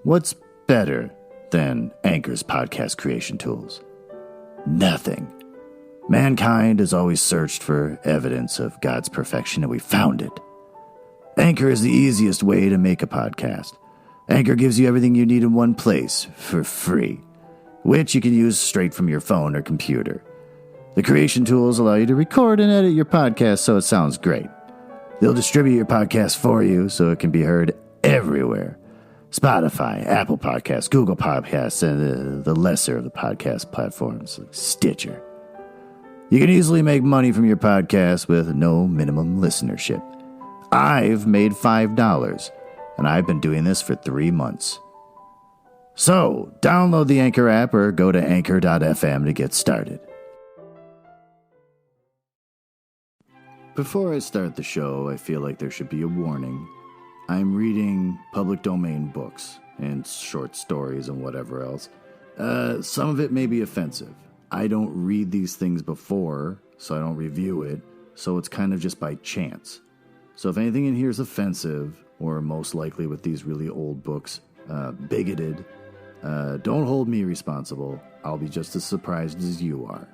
What's better than Anchor's podcast creation tools? Nothing. Mankind has always searched for evidence of God's perfection, and we found it. Anchor is the easiest way to make a podcast. Anchor gives you everything you need in one place for free, which you can use straight from your phone or computer. The creation tools allow you to record and edit your podcast so it sounds great. They'll distribute your podcast for you so it can be heard everywhere. Spotify, Apple Podcasts, Google Podcasts, and the lesser of the podcast platforms like Stitcher. You can easily make money from your podcast with no minimum listenership. I've made $5, and I've been doing this for 3 months. So, download the Anchor app or go to anchor.fm to get started. Before I start the show, I feel like there should be a warning. I'm reading public domain books and short stories and whatever else. Some of it may be offensive. I don't read these things before, so I don't review it, so it's kind of just by chance. So if anything in here is offensive, or most likely with these really old books, bigoted, don't hold me responsible. I'll be just as surprised as you are.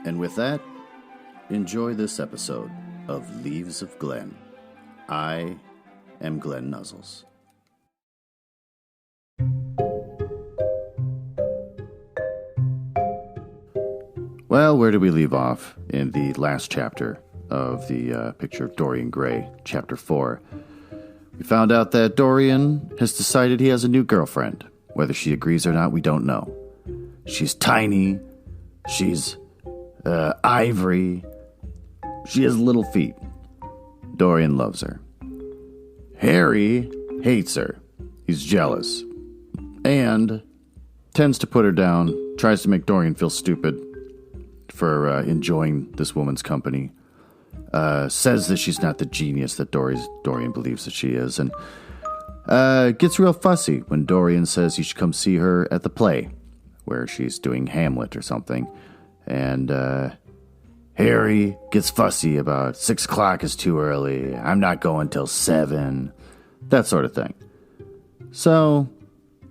And with that, enjoy this episode of Leaves of Glen. I am Glenn Nuzzles. Well, where did we leave off in the last chapter of the Picture of Dorian Gray, Chapter 4? We found out that Dorian has decided he has a new girlfriend. Whether she agrees or not, we don't know. She's tiny. She's ivory. She has little feet. Dorian loves her. Harry hates her. He's jealous. And tends to put her down, tries to make Dorian feel stupid for enjoying this woman's company. Says that she's not the genius that Dorian believes that she is. And gets real fussy when Dorian says he should come see her at the play, where she's doing Hamlet or something. And Harry gets fussy about 6 o'clock is too early. I'm not going till 7. That sort of thing. So,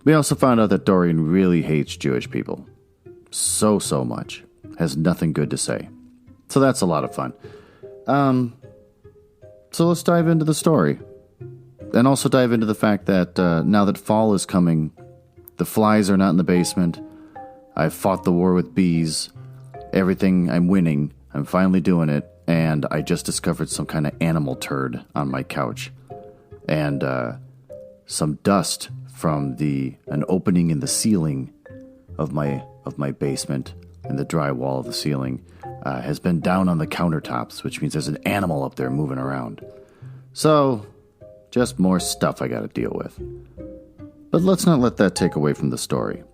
we also found out that Dorian really hates Jewish people. So much. Has nothing good to say. So that's a lot of fun. So let's dive into the story. And also dive into the fact that now that fall is coming, the flies are not in the basement. I've fought the war with bees. Everything, I'm winning. I'm finally doing it, and I just discovered some kind of animal turd on my couch. And some dust from an opening in the ceiling of my basement, in the dry wall of the ceiling, has been down on the countertops, which means there's an animal up there moving around. So, just more stuff I gotta deal with. But let's not let that take away from the story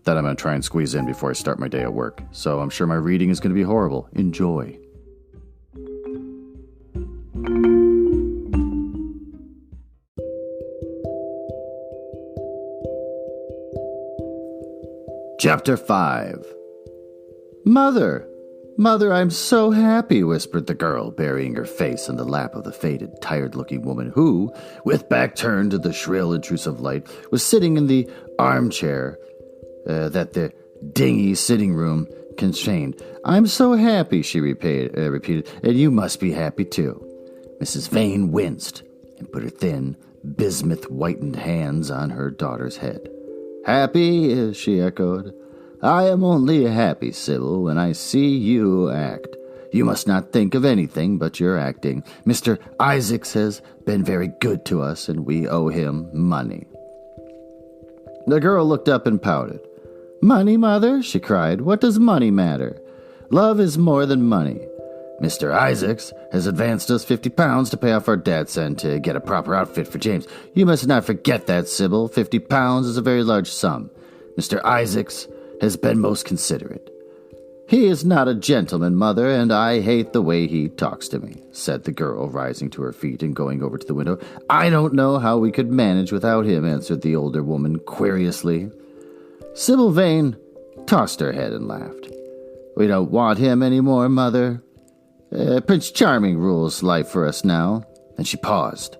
that I'm going to try and squeeze in before I start my day at work. So I'm sure my reading is going to be horrible. Enjoy. Chapter 5. Mother, I'm so happy, whispered the girl, burying her face in the lap of the faded, tired-looking woman who, with back turned to the shrill, intrusive light, was sitting in the armchair that the dingy sitting room contained. I'm so happy, she repeated, and you must be happy too. Mrs. Vane winced and put her thin, bismuth-whitened hands on her daughter's head. Happy, she echoed. I am only happy, Sybil, when I see you act. You must not think of anything but your acting. Mr. Isaacs has been very good to us, and we owe him money. The girl looked up and pouted. Money, Mother? She cried. What does money matter? Love is more than money. Mr. Isaacs has advanced us £50 to pay off our debts and to get a proper outfit for James. You must not forget that, Sybil. £50 is a very large sum. Mr. Isaacs has been most considerate. He is not a gentleman, Mother, and I hate the way he talks to me, said the girl, rising to her feet and going over to the window. I don't know how we could manage without him, answered the older woman querulously. Sybil Vane tossed her head and laughed. We don't want him any more, Mother. Prince Charming rules life for us now. Then she paused.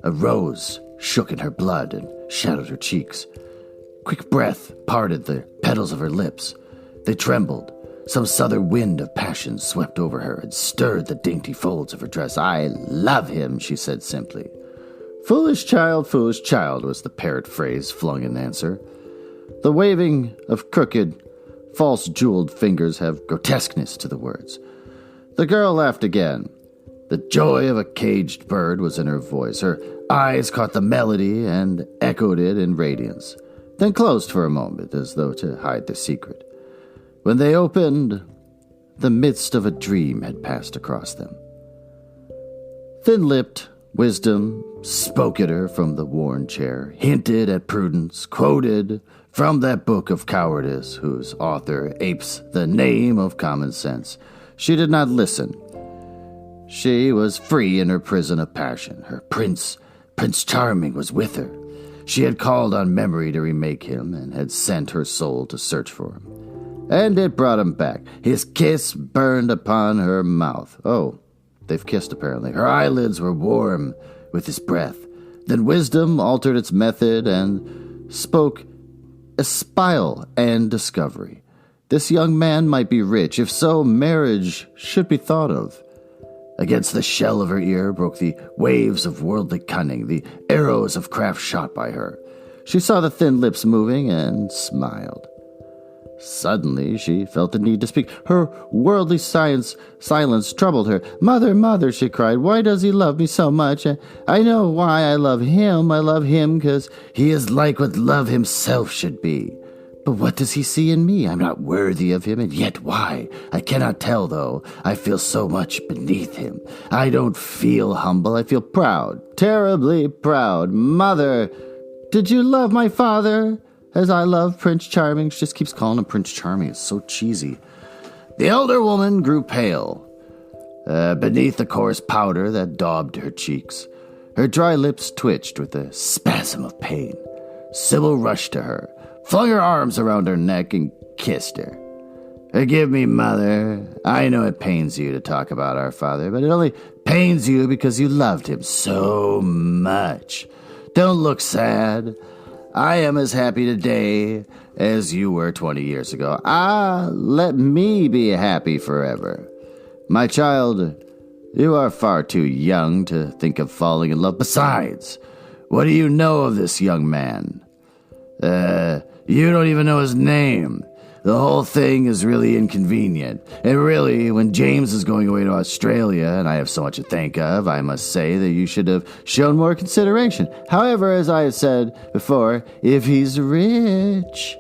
A rose shook in her blood and shadowed her cheeks. Quick breath parted the petals of her lips. They trembled. Some southern wind of passion swept over her and stirred the dainty folds of her dress. "I love him," she said simply. Foolish child, was the parrot phrase flung in answer. The waving of crooked, false-jeweled fingers have grotesqueness to the words. The girl laughed again. The joy of a caged bird was in her voice. Her eyes caught the melody and echoed it in radiance, then closed for a moment as though to hide their secret. When they opened, the midst of a dream had passed across them. Thin-lipped wisdom spoke at her from the worn chair, hinted at prudence, quoted from that book of cowardice whose author apes the name of common sense. She did not listen. She was free in her prison of passion. Her Prince Charming, was with her. She had called on memory to remake him and had sent her soul to search for him. And it brought him back. His kiss burned upon her mouth. Oh, they've kissed apparently. Her eyelids were warm with his breath. Then wisdom altered its method and spoke espial and discovery. This young man might be rich. If so, marriage should be thought of. Against the shell of her ear broke the waves of worldly cunning, the arrows of craft shot by her. She saw the thin lips moving and smiled. Suddenly, she felt the need to speak. Her worldly silence troubled her. "Mother, mother," she cried, "why does he love me so much? I know why I love him. I love him because he is like what love himself should be. But what does he see in me? I'm not worthy of him, and yet why? I cannot tell, though. I feel so much beneath him. I don't feel humble. I feel proud, terribly proud. Mother, did you love my father as I love Prince Charming?" She just keeps calling him Prince Charming. It's so cheesy. The elder woman grew pale beneath the coarse powder that daubed her cheeks. Her dry lips twitched with a spasm of pain. Sybil rushed to her, flung her arms around her neck, and kissed her. "Forgive me, Mother. I know it pains you to talk about our father, but it only pains you because you loved him so much. Don't look sad. I am as happy today as you were 20 years ago. Let me be happy forever. My child, you are far too young to think of falling in love. Besides, what do you know of this young man? You don't even know his name. The whole thing is really inconvenient. And really, when James is going away to Australia, and I have so much to think of, I must say that you should have shown more consideration. However, as I have said before, if he's rich...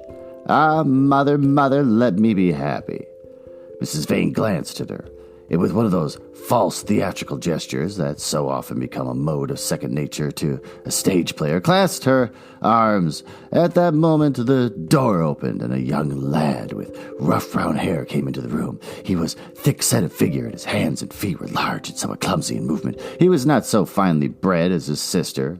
Mother, let me be happy." Mrs. Vane glanced at her, and with one of those false theatrical gestures that so often become a mode of second nature to a stage player, clasped her arms. At that moment, the door opened, and a young lad with rough brown hair came into the room. He was thick-set of figure, and his hands and feet were large and somewhat clumsy in movement. He was not so finely bred as his sister.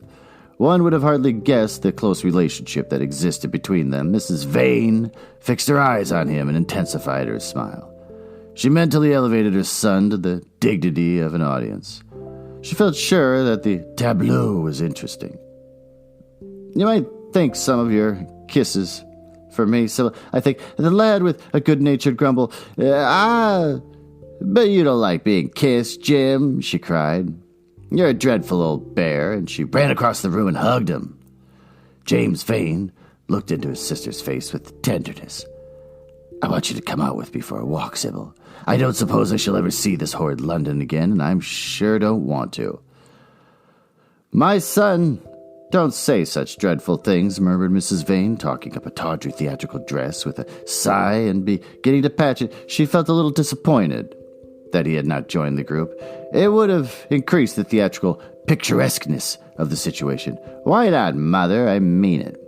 One would have hardly guessed the close relationship that existed between them. Mrs. Vane fixed her eyes on him and intensified her smile. She mentally elevated her son to the dignity of an audience. She felt sure that the tableau was interesting. "You might think some of your kisses for me, Sybil," I think. The lad with a good-natured grumble. But you don't like being kissed, Jim," she cried. "You're a dreadful old bear," and she ran across the room and hugged him. James Vane looked into his sister's face with tenderness. "I want you to come out with me for a walk, Sybil. I don't suppose I shall ever see this horrid London again, and I'm sure don't want to." "My son, don't say such dreadful things," murmured Mrs. Vane, talking up a tawdry theatrical dress with a sigh and beginning to patch it. She felt a little disappointed that he had not joined the group. It would have increased the theatrical picturesqueness of the situation. "Why not, Mother? I mean it.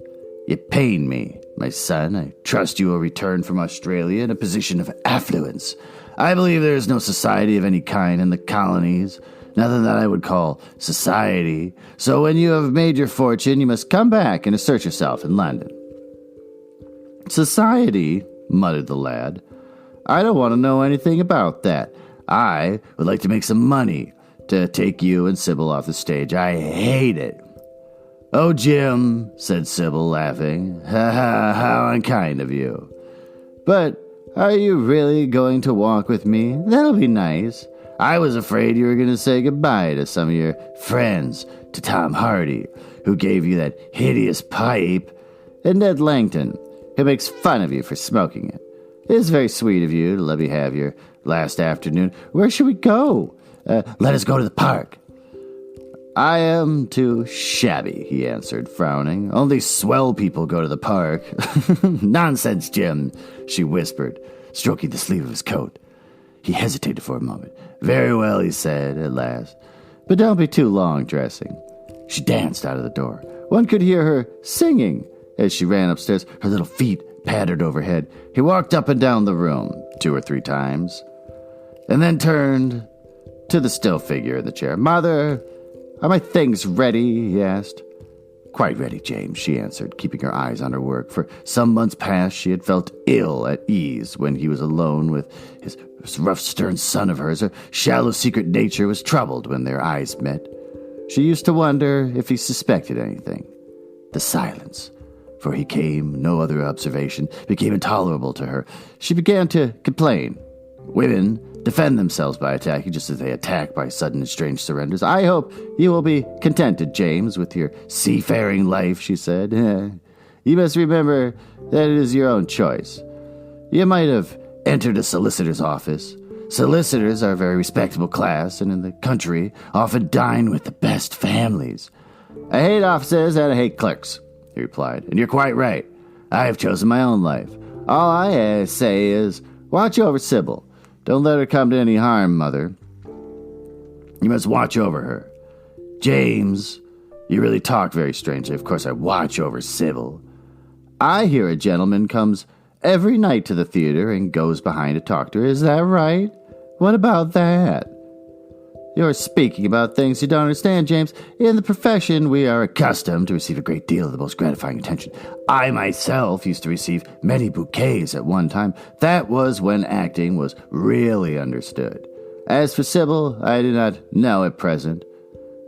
You pain me, my son. I trust you will return from Australia in a position of affluence. I believe there is no society of any kind in the colonies, nothing that I would call society. So when you have made your fortune, you must come back and assert yourself in London." "Society," muttered the lad. "I don't want to know anything about that. I would like to make some money to take you and Sybil off the stage. I hate it." "Oh, Jim," said Sybil, laughing. "Ha ha, how unkind of you. But are you really going to walk with me? That'll be nice. I was afraid you were going to say goodbye to some of your friends, to Tom Hardy, who gave you that hideous pipe, and Ned Langton, who makes fun of you for smoking it. It is very sweet of you to let me have your last afternoon. Where should we go? Let us go to the park." "I am too shabby," he answered, frowning. "Only swell people go to the park." "Nonsense, Jim," she whispered, stroking the sleeve of his coat. He hesitated for a moment. "Very well," he said at last. "But don't be too long dressing." She danced out of the door. One could hear her singing as she ran upstairs. Her little feet pattered overhead. He walked up and down the room 2 or 3 times, and then turned to the still figure in the chair. "Mother, are my things ready?" he asked. "Quite ready, James," she answered, keeping her eyes on her work. For some months past she had felt ill at ease when he was alone with his rough, stern son of hers. Her shallow, secret nature was troubled when their eyes met. She used to wonder if he suspected anything. The silence, for he came, no other observation, became intolerable to her. She began to complain. Women defend themselves by attacking, just as they attack by sudden and strange surrenders. "I hope you will be contented, James, with your seafaring life," she said. "You must remember that it is your own choice. You might have entered a solicitor's office. Solicitors are a very respectable class, and in the country often dine with the best families." "I hate offices and I hate clerks," he replied. "And you're quite right. I have chosen my own life. All I say is, watch over Sybil. Don't let her come to any harm, Mother. You must watch over her. James, you really talk very strangely. Of course I watch over Sybil. I hear a gentleman comes every night to the theater and goes behind to talk to her. Is that right? What about that?" "You're speaking about things you don't understand, James. In the profession, we are accustomed to receive a great deal of the most gratifying attention. I myself used to receive many bouquets at one time. That was when acting was really understood. As for Sybil, I do not know at present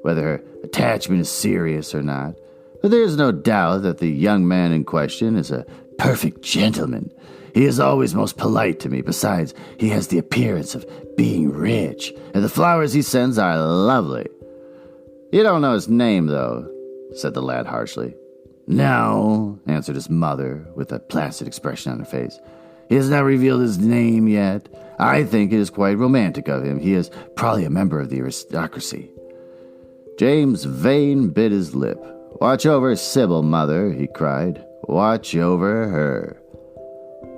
whether her attachment is serious or not. But there is no doubt that the young man in question is a perfect gentleman. He is always most polite to me. Besides, he has the appearance of being rich, and the flowers he sends are lovely." "You don't know his name, though," said the lad harshly. "No," answered his mother, with a placid expression on her face. "He has not revealed his name yet. I think it is quite romantic of him. He is probably a member of the aristocracy." James Vane bit his lip. "Watch over Sybil, Mother," he cried. "Watch over her."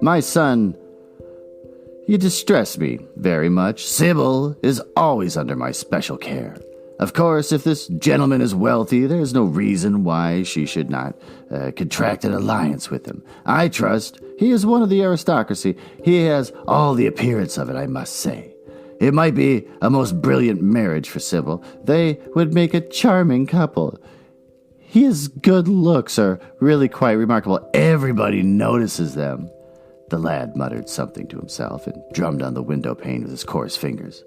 "My son, you distress me very much. Sybil is always under my special care. Of course, if this gentleman is wealthy, there is no reason why she should not contract an alliance with him. I trust he is one of the aristocracy. He has all the appearance of it, I must say. It might be a most brilliant marriage for Sybil. They would make a charming couple. His good looks are really quite remarkable. Everybody notices them." The lad muttered something to himself and drummed on the window pane with his coarse fingers.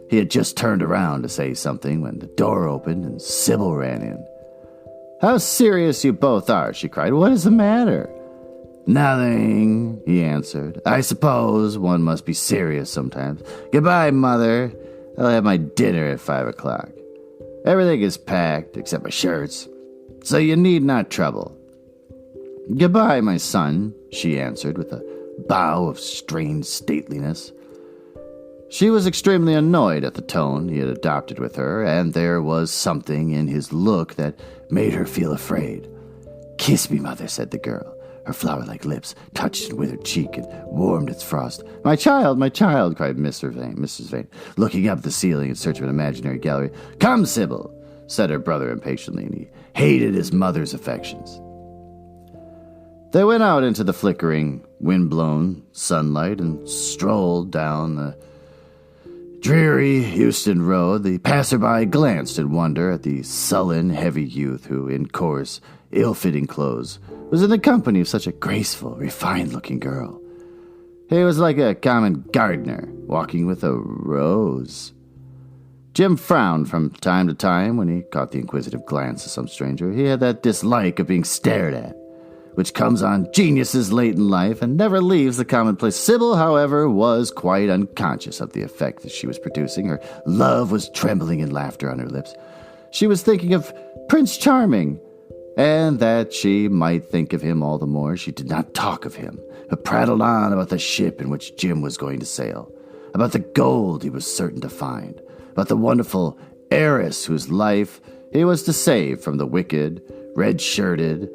He had just turned around to say something when the door opened and Sybil ran in. "How serious you both are," she cried. "What is the matter?" "Nothing," he answered. "I suppose one must be serious sometimes. Goodbye, Mother. I'll have my dinner at 5 o'clock. Everything is packed except my shirts, so you need not trouble." "Goodbye, my son," she answered with a bow of strained stateliness. She was extremely annoyed at the tone he had adopted with her, and there was something in his look that made her feel afraid. "Kiss me, Mother," said the girl. Her flower-like lips touched his withered cheek and warmed its frost. My child," cried Mrs. Vane, looking up at the ceiling in search of an imaginary gallery. "Come, Sybil," said her brother impatiently, and he hated his mother's affections. They went out into the flickering, wind-blown sunlight and strolled down the dreary Euston Road. The passerby glanced in wonder at the sullen, heavy youth who, in coarse, ill-fitting clothes, was in the company of such a graceful, refined-looking girl. He was like a common gardener walking with a rose. Jim frowned from time to time when he caught the inquisitive glance of some stranger. He had that dislike of being stared at, which comes on geniuses late in life and never leaves the commonplace. Sybil, however, was quite unconscious of the effect that she was producing. Her love was trembling in laughter on her lips. She was thinking of Prince Charming, and that she might think of him all the more. She did not talk of him, but prattled on about the ship in which Jim was going to sail, about the gold he was certain to find, about the wonderful heiress whose life he was to save from the wicked, red-shirted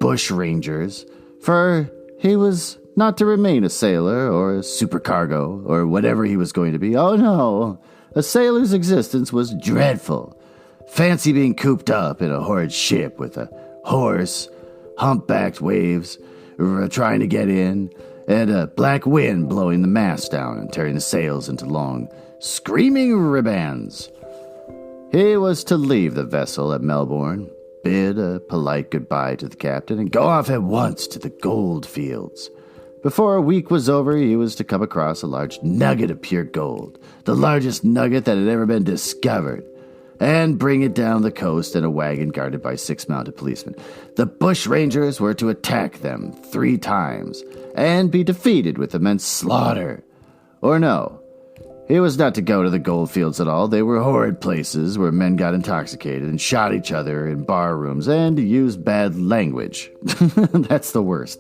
bush rangers, for he was not to remain a sailor or a supercargo or whatever he was going to be. Oh no, a sailor's existence was dreadful. Fancy being cooped up in a horrid ship with a horse, humpbacked waves trying to get in, and a black wind blowing the mast down and tearing the sails into long, screaming ribbands. He was to leave the vessel at Melbourne, bid a polite goodbye to the captain, and go off at once to the gold fields. Before a week was over, he was to come across a large nugget of pure gold, the largest nugget that had ever been discovered, and bring it down the coast in a wagon guarded by 6 mounted policemen. The bushrangers were to attack them 3 times and be defeated with immense slaughter. Or no, he was not to go to the gold fields at all. They were horrid places where men got intoxicated and shot each other in bar rooms and used bad language. That's the worst.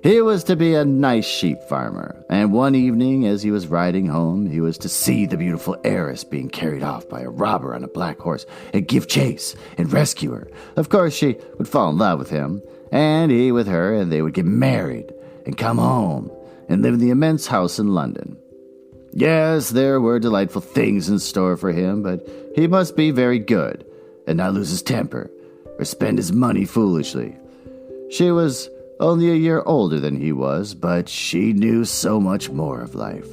He was to be a nice sheep farmer, and one evening as he was riding home, he was to see the beautiful heiress being carried off by a robber on a black horse and give chase and rescue her. Of course, she would fall in love with him, and he with her, and they would get married and come home and live in the immense house in London. Yes, there were delightful things in store for him, but he must be very good and not lose his temper or spend his money foolishly. She was only a year older than he was, but she knew so much more of life.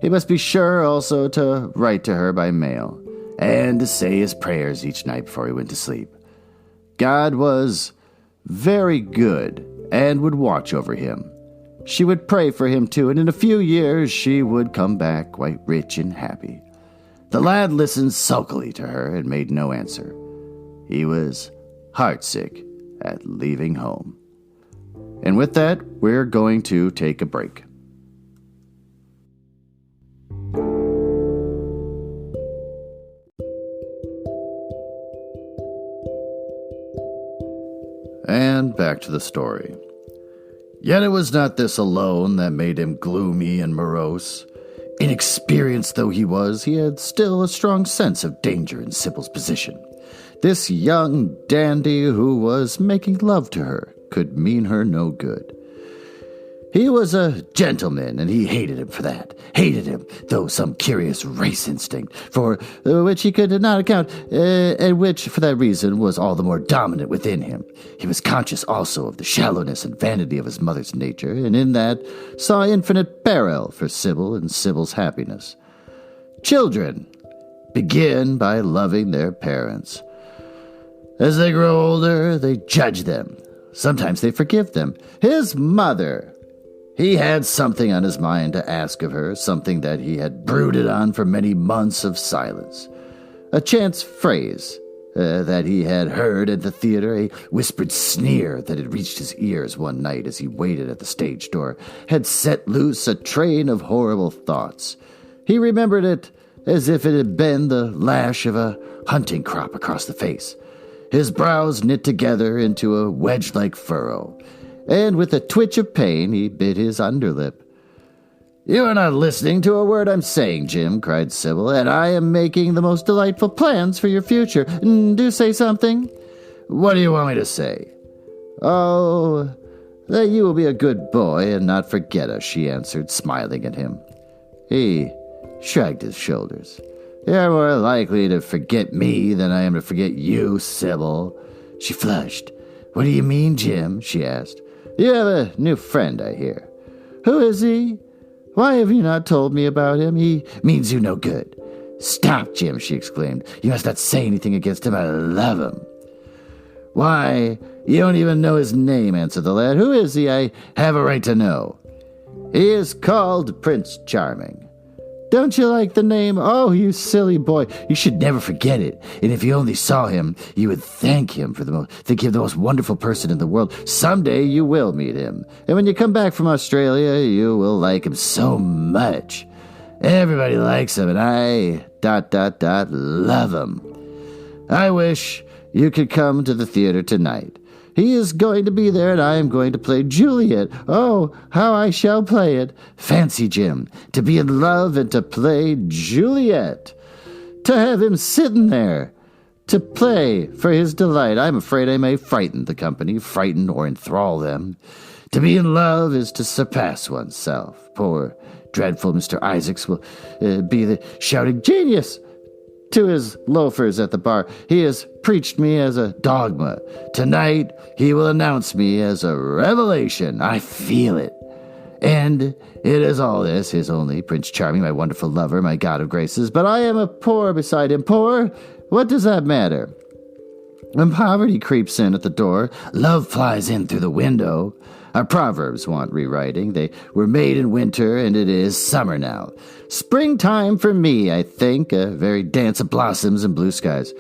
He must be sure also to write to her by mail, and to say his prayers each night before he went to sleep. God was very good and would watch over him. She would pray for him too, and in a few years she would come back quite rich and happy. The lad listened sulkily to her and made no answer. He was heartsick at leaving home. And with that, we're going to take a break. And back to the story. Yet it was not this alone that made him gloomy and morose. Inexperienced though he was, he had still a strong sense of danger in Sybil's position. This young dandy who was making love to her could mean her no good. He was a gentleman, and he hated him for that. Hated him, though some curious race instinct, for which he could not account, and which, for that reason, was all the more dominant within him. He was conscious also of the shallowness and vanity of his mother's nature, and in that saw infinite peril for Sybil and Sybil's happiness. Children begin by loving their parents. As they grow older, they judge them. Sometimes they forgive them. His mother. He had something on his mind to ask of her, something that he had brooded on for many months of silence. A chance phrase that he had heard at the theater, a whispered sneer that had reached his ears one night as he waited at the stage door, had set loose a train of horrible thoughts. He remembered it as if it had been the lash of a hunting crop across the face. His brows knit together into a wedge-like furrow, and with a twitch of pain he bit his underlip. "You are not listening to a word I'm saying, Jim," cried Sybil, "and I am making the most delightful plans for your future. Do say something." "What do you want me to say?" "Oh, that you will be a good boy and not forget us," she answered, smiling at him. He shrugged his shoulders. "You're more likely to forget me than I am to forget you, Sybil." She flushed. "What do you mean, Jim?" she asked. "You have a new friend, I hear." "Who is he? Why have you not told me about him? He means you no good." "Stop, Jim," she exclaimed. "You must not say anything against him. I love him." "Why, you don't even know his name," answered the lad. "Who is he? I have a right to know." "He is called Prince Charming." Don't you like the name? Oh, you silly boy. You should never forget it. And if you only saw him, you would thank him of the most wonderful person in the world. Someday you will meet him. And when you come back from Australia, you will like him so much. Everybody likes him, and I, ... love him. I wish you could come to the theater tonight. He is going to be there, and I am going to play Juliet. Oh, how I shall play it. Fancy, Jim, to be in love and to play Juliet. To have him sitting there, to play for his delight. I'm afraid I may frighten the company, frighten or enthrall them. To be in love is to surpass oneself. Poor, dreadful Mr. Isaacs will be the shouting genius to his loafers at the bar. He has preached me as a dogma. Tonight, he will announce me as a revelation. I feel it. And it is all this, his only Prince Charming, my wonderful lover, my god of graces. But I am a poor beside him. Poor? What does that matter? When poverty creeps in at the door, love flies in through the window. Our proverbs want rewriting. They were made in winter, and it is summer now. Springtime for me, I think, a very dance of blossoms and blue skies.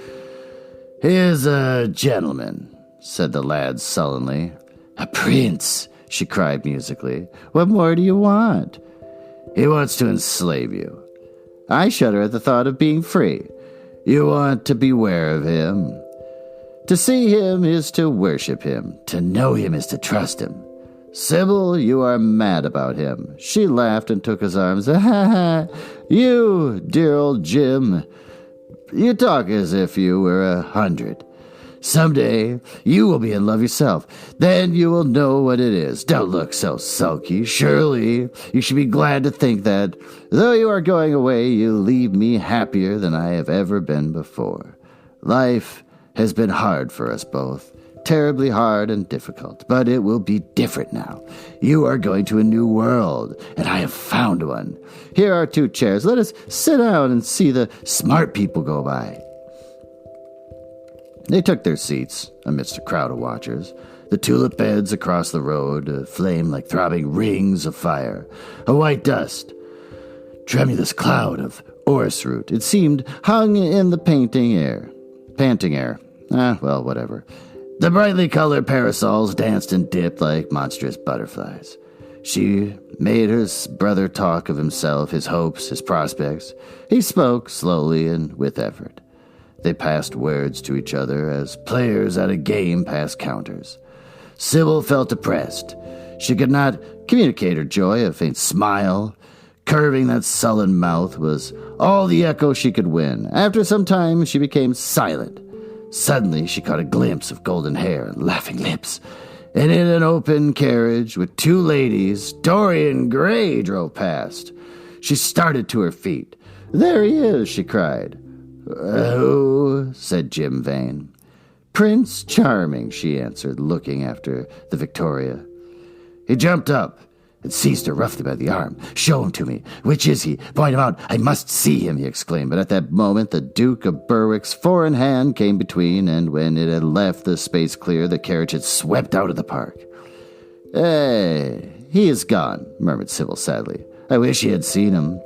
He is a gentleman, said the lad sullenly. A prince, she cried musically. What more do you want? He wants to enslave you. I shudder at the thought of being free. You want to beware of him. To see him is to worship him. To know him is to trust him. Sybil, you are mad about him. She laughed and took his arms. Ha ha! You, dear old Jim. You talk as if you were 100. Someday, you will be in love yourself. Then you will know what it is. Don't look so sulky. Surely, you should be glad to think that, though you are going away, you leave me happier than I have ever been before. Life has been hard for us both. Terribly hard and difficult, but it will be different now. You are going to a new world, and I have found one. Here are 2 chairs. Let us sit down and see the smart people go by. They took their seats amidst a crowd of watchers. The tulip beds across the road flamed like throbbing rings of fire. A white dust, tremulous cloud of orris root, it seemed, hung in the panting air. Well, whatever. The brightly colored parasols danced and dipped like monstrous butterflies. She made her brother talk of himself, his hopes, his prospects. He spoke slowly and with effort. They passed words to each other as players at a game pass counters. Sybil felt depressed. She could not communicate her joy. A faint smile, curving that sullen mouth, was all the echo she could win. After some time, she became silent. Suddenly, she caught a glimpse of golden hair and laughing lips, and in an open carriage with 2 ladies, Dorian Gray drove past. She started to her feet. There he is, she cried. Who? Said Jim Vane. Prince Charming, she answered, looking after the Victoria. He jumped up and seized her roughly by the arm. Show him to me. Which is he? Point him out. I must see him, he exclaimed. But at that moment, the Duke of Berwick's 4-in-hand came between, and when it had left the space clear, the carriage had swept out of the park. Hey, he is gone, murmured Sybil sadly. I wish he had seen him.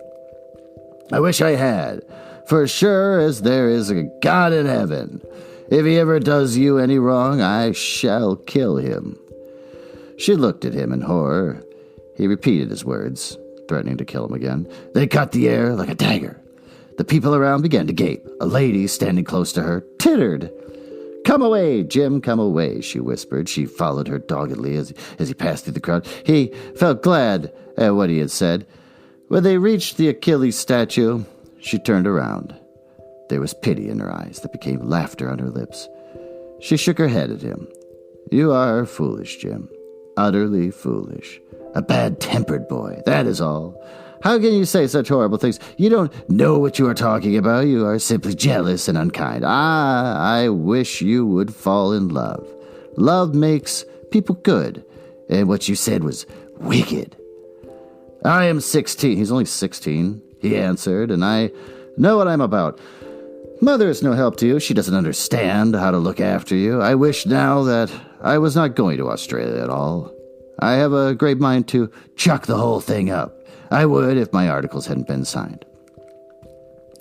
I wish I had, for sure as there is a God in heaven. If he ever does you any wrong, I shall kill him. She looked at him in horror. He repeated his words, threatening to kill him again. They cut the air like a dagger. The people around began to gape. A lady, standing close to her, tittered. Come away, Jim, come away, she whispered. She followed her doggedly as he passed through the crowd. He felt glad at what he had said. When they reached the Achilles statue, she turned around. There was pity in her eyes that became laughter on her lips. She shook her head at him. You are foolish, Jim. Utterly foolish. A bad-tempered boy, that is all. How can you say such horrible things? You don't know what you are talking about. You are simply jealous and unkind. I wish you would fall in love. Love makes people good, and what you said was wicked. I am 16. He's only 16, he answered, and I know what I'm about. Mother is no help to you. She doesn't understand how to look after you. I wish now that I was not going to Australia at all. I have a great mind to chuck the whole thing up. I would if my articles hadn't been signed.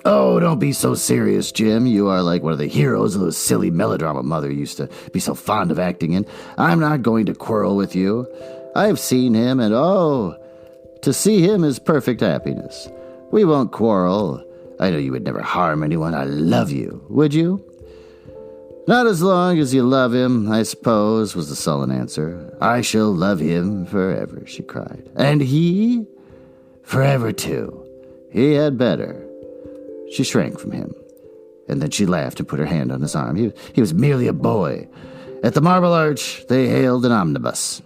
Oh, don't be so serious, Jim. You are like one of the heroes of those silly melodrama Mother used to be so fond of acting in. I'm not going to quarrel with you. I've seen him, and to see him is perfect happiness. We won't quarrel. I know you would never harm anyone. I love you. Would you? Not as long as you love him, I suppose, was the sullen answer. I shall love him forever, she cried. And he? Forever, too. He had better. She shrank from him, and then she laughed and put her hand on his arm. He was merely a boy. At the Marble Arch, they hailed an omnibus,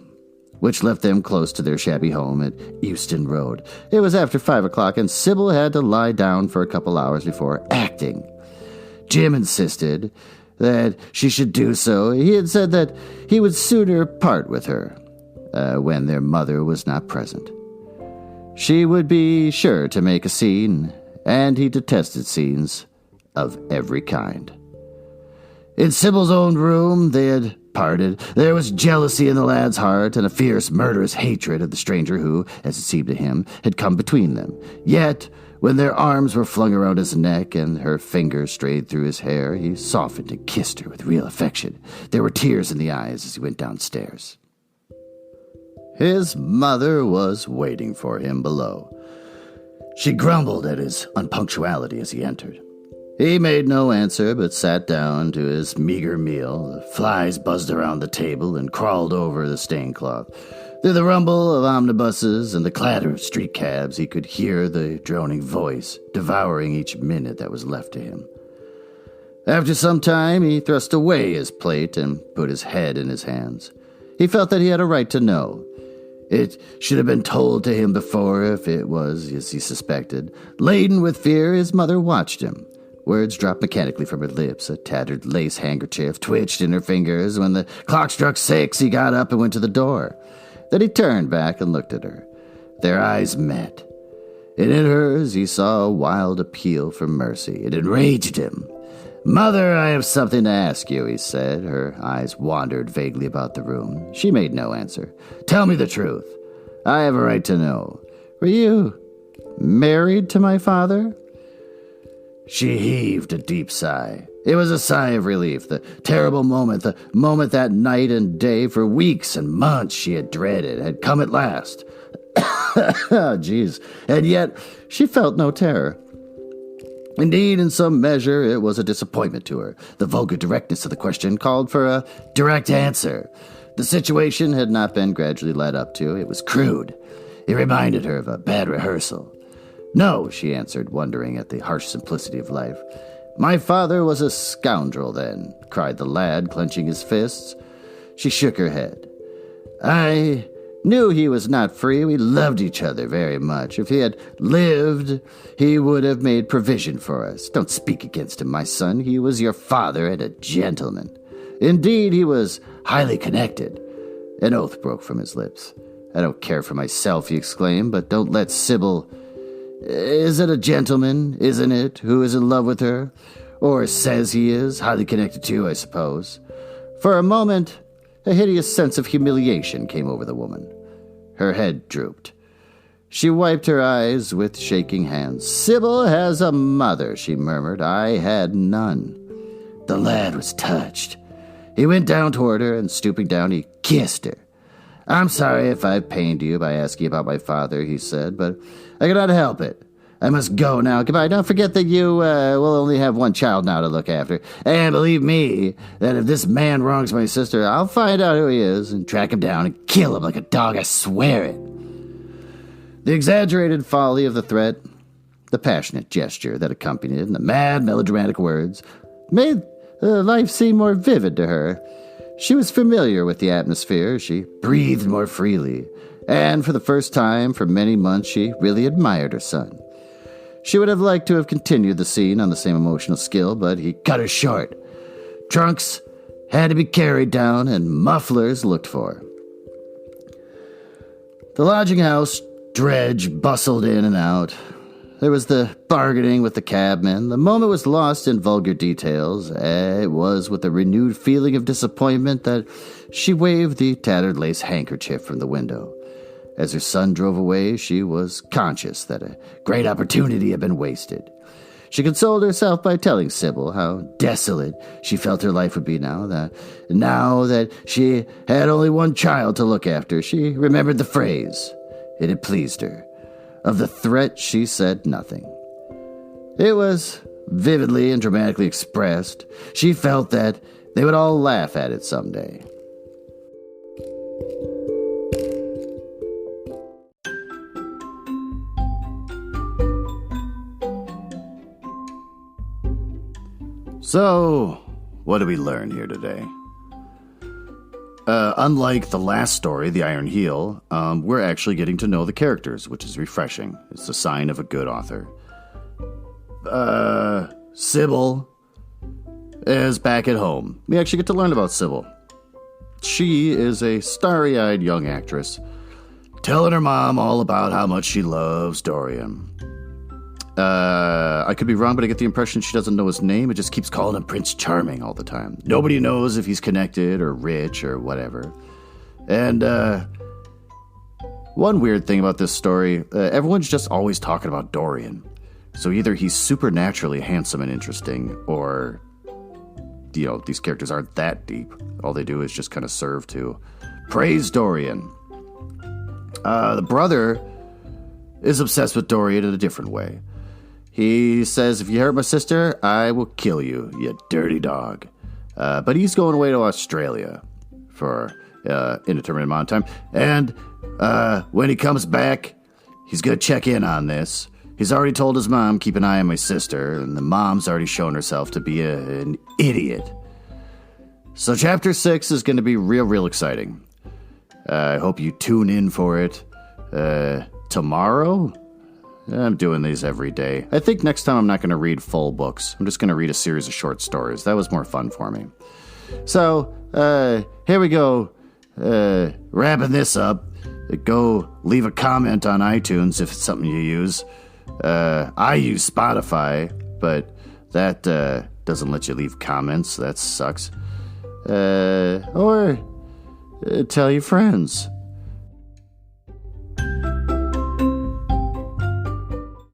which left them close to their shabby home at Euston Road. It was after 5 o'clock, and Sybil had to lie down for a couple hours before acting. Jim insisted that she should do so. He had said that he would sooner part with her when their mother was not present. She would be sure to make a scene, and he detested scenes of every kind. In Sybil's own room, they had parted. There was jealousy in the lad's heart and a fierce, murderous hatred of the stranger who, as it seemed to him, had come between them. Yet, when their arms were flung around his neck and her fingers strayed through his hair, he softened and kissed her with real affection. There were tears in the eyes as he went downstairs. His mother was waiting for him below. She grumbled at his unpunctuality as he entered. He made no answer, but sat down to his meager meal. The flies buzzed around the table and crawled over the stain cloth. Through the rumble of omnibuses and the clatter of street cabs, he could hear the droning voice, devouring each minute that was left to him. After some time, he thrust away his plate and put his head in his hands. He felt that he had a right to know. It should have been told to him before if it was, as he suspected. Laden with fear, his mother watched him. Words dropped mechanically from her lips. A tattered lace handkerchief twitched in her fingers. When the clock struck 6, he got up and went to the door. Then he turned back and looked at her. Their eyes met. And in hers he saw a wild appeal for mercy. It enraged him. "Mother, I have something to ask you," he said. Her eyes wandered vaguely about the room. She made no answer. "Tell me the truth. I have a right to know. Were you married to my father?" She heaved a deep sigh. It was a sigh of relief. The terrible moment, the moment that night and day for weeks and months she had dreaded, had come at last. Jeez. And yet she felt no terror. Indeed, in some measure, it was a disappointment to her. The vulgar directness of the question called for a direct answer. The situation had not been gradually led up to. It was crude. It reminded her of a bad rehearsal. "No," she answered, wondering at the harsh simplicity of life. "My father was a scoundrel, then," cried the lad, clenching his fists. She shook her head. "I knew he was not free. We loved each other very much. If he had lived, he would have made provision for us. Don't speak against him, my son. He was your father and a gentleman. Indeed, he was highly connected." An oath broke from his lips. "I don't care for myself," he exclaimed, "but don't let Sybil... Is it a gentleman, isn't it, who is in love with her? Or says he is, highly connected too, I suppose." For a moment, a hideous sense of humiliation came over the woman. Her head drooped. She wiped her eyes with shaking hands. "Sybil has a mother," she murmured. "I had none." The lad was touched. He went down toward her, and stooping down, he kissed her. "I'm sorry if I've pained you by asking about my father," he said, "but I cannot help it. I must go now. Goodbye. Don't forget that you will only have one child now to look after. And believe me, that if this man wrongs my sister, I'll find out who he is and track him down and kill him like a dog. I swear it." The exaggerated folly of the threat, the passionate gesture that accompanied it, and the mad melodramatic words made life seem more vivid to her. She was familiar with the atmosphere. She breathed more freely. And for the first time for many months, she really admired her son. She would have liked to have continued the scene on the same emotional skill, but he cut her short. Trunks had to be carried down, and mufflers looked for. The lodging house dredge bustled in and out. There was the bargaining with the cabman. The moment was lost in vulgar details. It was with a renewed feeling of disappointment that she waved the tattered lace handkerchief from the window. As her son drove away, she was conscious that a great opportunity had been wasted. She consoled herself by telling Sybil how desolate she felt her life would be now that she had only one child to look after. She remembered the phrase. It had pleased her. Of the threat, she said nothing. It was vividly and dramatically expressed. She felt that they would all laugh at it someday. So, what did we learn here today? Unlike the last story, The Iron Heel, we're actually getting to know the characters, which is refreshing. It's a sign of a good author. Sybil is back at home. We actually get to learn about Sybil. She is a starry-eyed young actress, telling her mom all about how much she loves Dorian. I could be wrong, but I get the impression she doesn't know his name. It just keeps calling him Prince Charming all the time. Nobody knows if he's connected or rich or whatever. And one weird thing about this story, everyone's just always talking about Dorian. So either he's supernaturally handsome and interesting, or, these characters aren't that deep. All they do is just kind of serve to praise Dorian. The brother is obsessed with Dorian in a different way. He says, if you hurt my sister, I will kill you, you dirty dog. But he's going away to Australia for an indeterminate amount of time. And when he comes back, he's going to check in on this. He's already told his mom, keep an eye on my sister. And the mom's already shown herself to be an idiot. So chapter 6 is going to be real exciting. I hope you tune in for it. Tomorrow? I'm doing these every day. I think next time I'm not going to read full books. I'm just going to read a series of short stories. That was more fun for me. So, here we go. Wrapping this up. Go leave a comment on iTunes if it's something you use. I use Spotify, but that doesn't let you leave comments. That sucks. Or tell your friends.